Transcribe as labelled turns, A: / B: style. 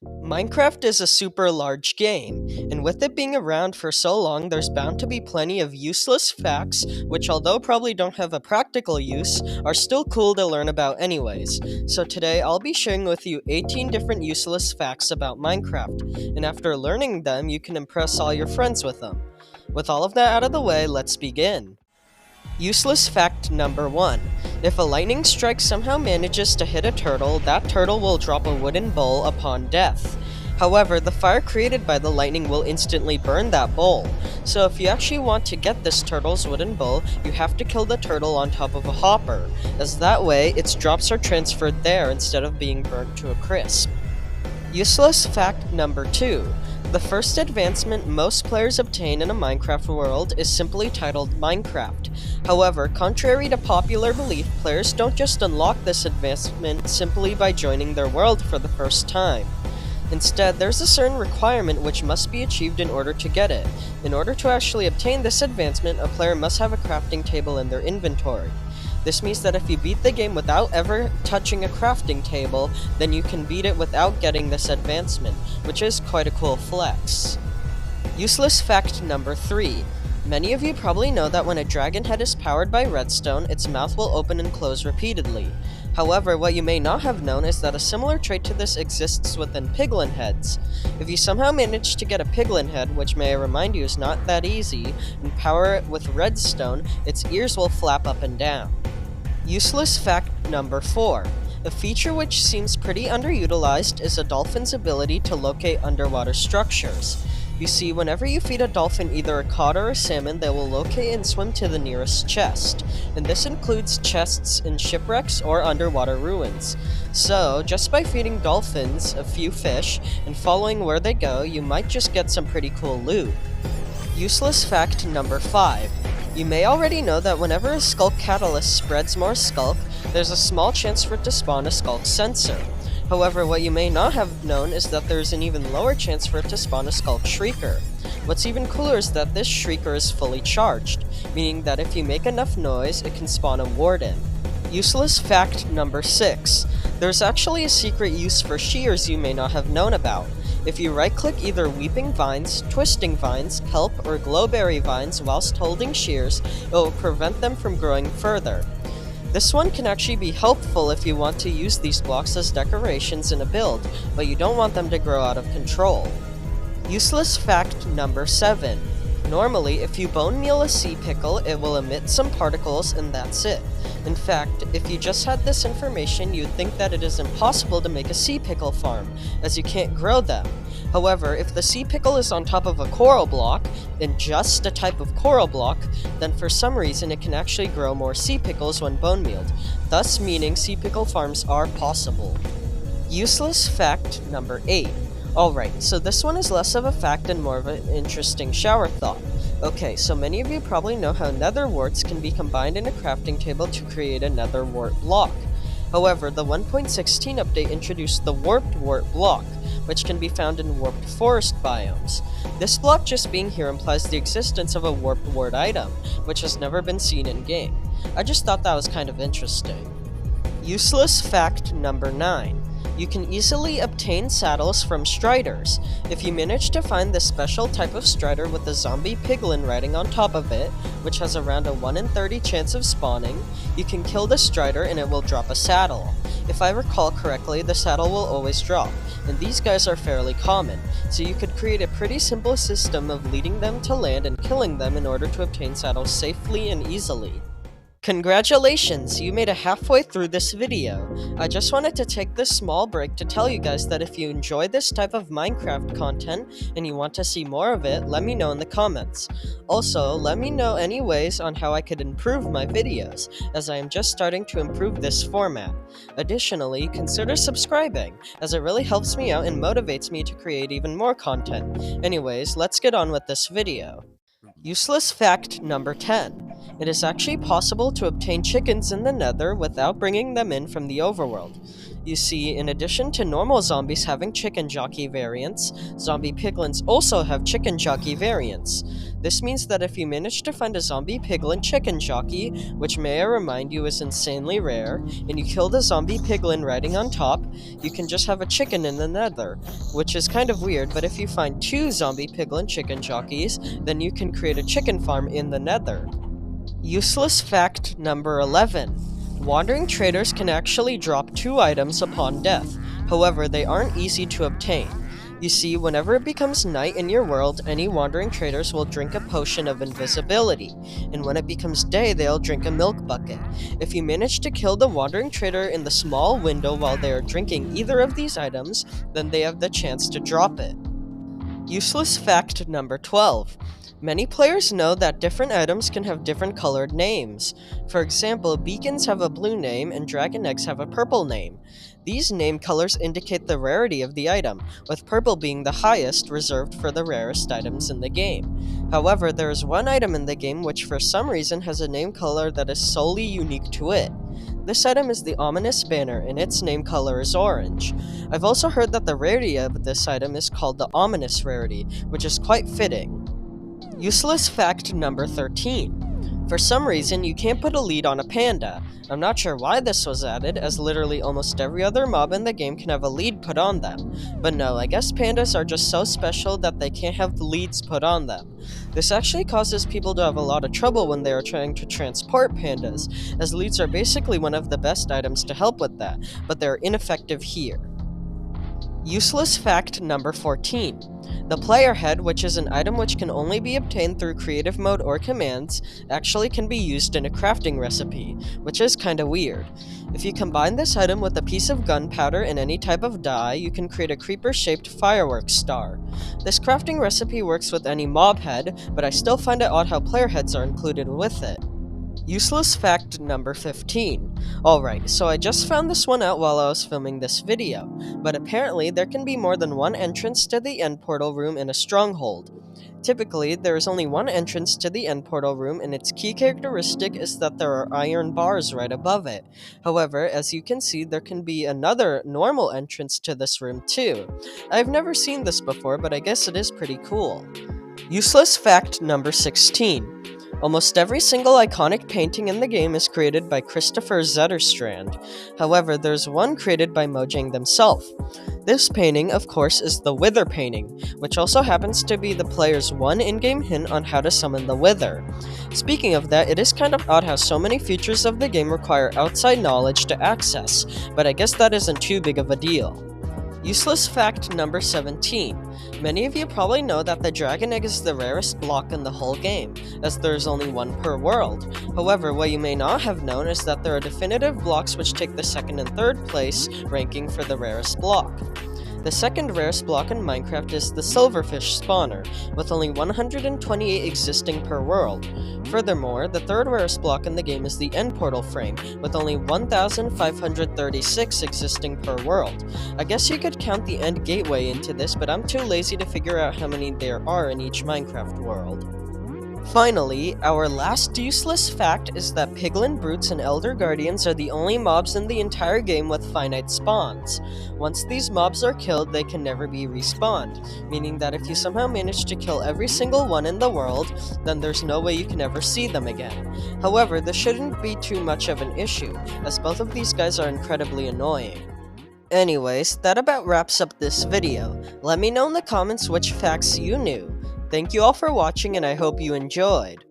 A: Minecraft is a super large game, and with it being around for so long, there's bound to be plenty of useless facts, which, although probably don't have a practical use, are still cool to learn about anyways. So today, I'll be sharing with you 18 different useless facts about Minecraft, and after learning them, you can impress all your friends with them. With all of that out of the way, let's begin. Useless fact number 1. If a lightning strike somehow manages to hit a turtle, that turtle will drop a wooden bowl upon death. However, the fire created by the lightning will instantly burn that bowl. So if you actually want to get this turtle's wooden bowl, you have to kill the turtle on top of a hopper, as that way its drops are transferred there instead of being burnt to a crisp. Useless fact number 2. The first advancement most players obtain in a Minecraft world is simply titled Minecraft. However, contrary to popular belief, players don't just unlock this advancement simply by joining their world for the first time. Instead, there's a certain requirement which must be achieved in order to get it. In order to actually obtain this advancement, a player must have a crafting table in their inventory. This means that if you beat the game without ever touching a crafting table, then you can beat it without getting this advancement, which is quite a cool flex. Useless fact number 3. Many of you probably know that when a dragon head is powered by redstone, its mouth will open and close repeatedly. However, what you may not have known is that a similar trait to this exists within Piglin Heads. If you somehow manage to get a Piglin Head, which may I remind you is not that easy, and power it with redstone, its ears will flap up and down. Useless fact number 4. A feature which seems pretty underutilized is a dolphin's ability to locate underwater structures. You see, whenever you feed a dolphin either a cod or a salmon, they will locate and swim to the nearest chest, and this includes chests in shipwrecks or underwater ruins. So, just by feeding dolphins a few fish and following where they go, you might just get some pretty cool loot. Useless fact number 5. You may already know that whenever a skulk catalyst spreads more skulk, there's a small chance for it to spawn a skulk sensor. However, what you may not have known is that there's an even lower chance for it to spawn a skulk shrieker. What's even cooler is that this shrieker is fully charged, meaning that if you make enough noise, it can spawn a warden. Useless fact number 6. There's actually a secret use for shears you may not have known about. If you right-click either weeping vines, twisting vines, kelp, or glowberry vines whilst holding shears, it will prevent them from growing further. This one can actually be helpful if you want to use these blocks as decorations in a build, but you don't want them to grow out of control. Useless fact number 7. Normally, if you bone meal a sea pickle, it will emit some particles and that's it. In fact, if you just had this information, you'd think that it is impossible to make a sea pickle farm, as you can't grow them. However, if the sea pickle is on top of a coral block, and just a type of coral block, then for some reason it can actually grow more sea pickles when bone mealed, thus meaning sea pickle farms are possible. Useless fact number 8. Alright, so this one is less of a fact and more of an interesting shower thought. Okay, so many of you probably know how nether warts can be combined in a crafting table to create a nether wart block. However, the 1.16 update introduced the warped wart block, which can be found in warped forest biomes. This block just being here implies the existence of a warped wart item, which has never been seen in-game. I just thought that was kind of interesting. Useless fact number 9. You can easily obtain saddles from striders. If you manage to find this special type of strider with a zombie piglin riding on top of it, which has around a 1 in 30 chance of spawning, you can kill the strider and it will drop a saddle. If I recall correctly, the saddle will always drop, and these guys are fairly common, so you could create a pretty simple system of leading them to land and killing them in order to obtain saddles safely and easily. Congratulations, you made it halfway through this video. I just wanted to take this small break to tell you guys that if you enjoy this type of Minecraft content and you want to see more of it, let me know in the comments. Also, let me know any ways on how I could improve my videos, as I am just starting to improve this format. Additionally, consider subscribing, as it really helps me out and motivates me to create even more content. Anyways, let's get on with this video. Useless fact number 10. It is actually possible to obtain chickens in the nether without bringing them in from the overworld. You see, in addition to normal zombies having chicken jockey variants, zombie piglins also have chicken jockey variants. This means that if you manage to find a zombie piglin chicken jockey, which may I remind you is insanely rare, and you kill the zombie piglin riding on top, you can just have a chicken in the nether, which is kind of weird, but if you find 2 zombie piglin chicken jockeys, then you can create a chicken farm in the nether. Useless fact number 11. Wandering traders can actually drop 2 items upon death, however they aren't easy to obtain. You see, whenever it becomes night in your world, any wandering traders will drink a potion of invisibility, and when it becomes day, they'll drink a milk bucket. If you manage to kill the wandering trader in the small window while they are drinking either of these items, then they have the chance to drop it. Useless fact number 12. Many players know that different items can have different colored names. For example, beacons have a blue name and dragon eggs have a purple name. These name colors indicate the rarity of the item, with purple being the highest, reserved for the rarest items in the game. However, there is one item in the game which for some reason has a name color that is solely unique to it. This item is the ominous banner, and its name color is orange. I've also heard that the rarity of this item is called the ominous rarity, which is quite fitting. Useless fact number 13. For some reason, you can't put a lead on a panda. I'm not sure why this was added, as literally almost every other mob in the game can have a lead put on them. But no, I guess pandas are just so special that they can't have leads put on them. This actually causes people to have a lot of trouble when they are trying to transport pandas, as leads are basically one of the best items to help with that, but they're ineffective here. Useless fact number 14. The player head, which is an item which can only be obtained through creative mode or commands, actually can be used in a crafting recipe, which is kinda weird. If you combine this item with a piece of gunpowder and any type of dye, you can create a creeper-shaped fireworks star. This crafting recipe works with any mob head, but I still find it odd how player heads are included with it. Useless fact number 15. Alright, so I just found this one out while I was filming this video, but apparently there can be more than one entrance to the end portal room in a stronghold. Typically, there is only one entrance to the end portal room, and its key characteristic is that there are iron bars right above it. However, as you can see, there can be another normal entrance to this room too. I've never seen this before, but I guess it is pretty cool. Useless fact number 16. Almost every single iconic painting in the game is created by Christopher Zetterstrand. However, there's one created by Mojang themselves. This painting, of course, is the Wither painting, which also happens to be the player's one in-game hint on how to summon the Wither. Speaking of that, it is kind of odd how so many features of the game require outside knowledge to access, but I guess that isn't too big of a deal. Useless fact number 17. Many of you probably know that the dragon egg is the rarest block in the whole game, as there is only one per world. However, what you may not have known is that there are definitive blocks which take the second and third place ranking for the rarest block. The second rarest block in Minecraft is the silverfish spawner, with only 128 existing per world. Furthermore, the third rarest block in the game is the end portal frame, with only 1,536 existing per world. I guess you could count the end gateway into this, but I'm too lazy to figure out how many there are in each Minecraft world. Finally, our last useless fact is that Piglin Brutes and Elder Guardians are the only mobs in the entire game with finite spawns. Once these mobs are killed, they can never be respawned, meaning that if you somehow manage to kill every single one in the world, then there's no way you can ever see them again. However, this shouldn't be too much of an issue, as both of these guys are incredibly annoying. Anyways, that about wraps up this video. Let me know in the comments which facts you knew. Thank you all for watching, and I hope you enjoyed.